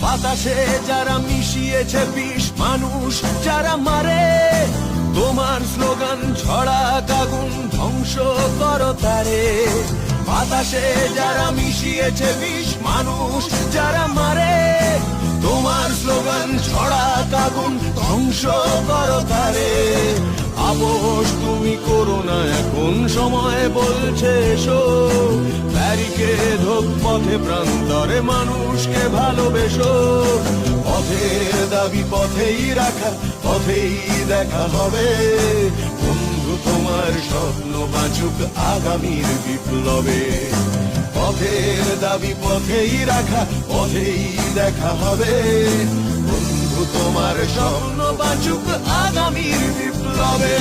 বাতাসে যারা মিশিয়েছে বিষ, মানুষ যারা মারে, তোমার স্লোগান ছড়া আগুন ধ্বংস করো তারে। বাতাসে যারা মিশিয়েছে বিষ, মানুষ যারা মারে, তোমার স্লোগান ছড়া আগুন ধ্বংস করো তারে। আপোষ তুমি করো না, এখন সময় বলছে এসো, ব্যারিকেড হোক পথে প্রান্তরে, মানুষকে ভালোবেসো। পথের দাবি পথেই রাখা, পথেই দেখা হবে। বন্ধু তোমার স্বপ্ন বাঁচুক আগামীর বিপ্লবে। পথের দাবি পথেই রাখা, পথেই দেখা হবে। বন্ধু তোমার স্বপ্ন বাঁচুক আগামীর বিপ্লবে।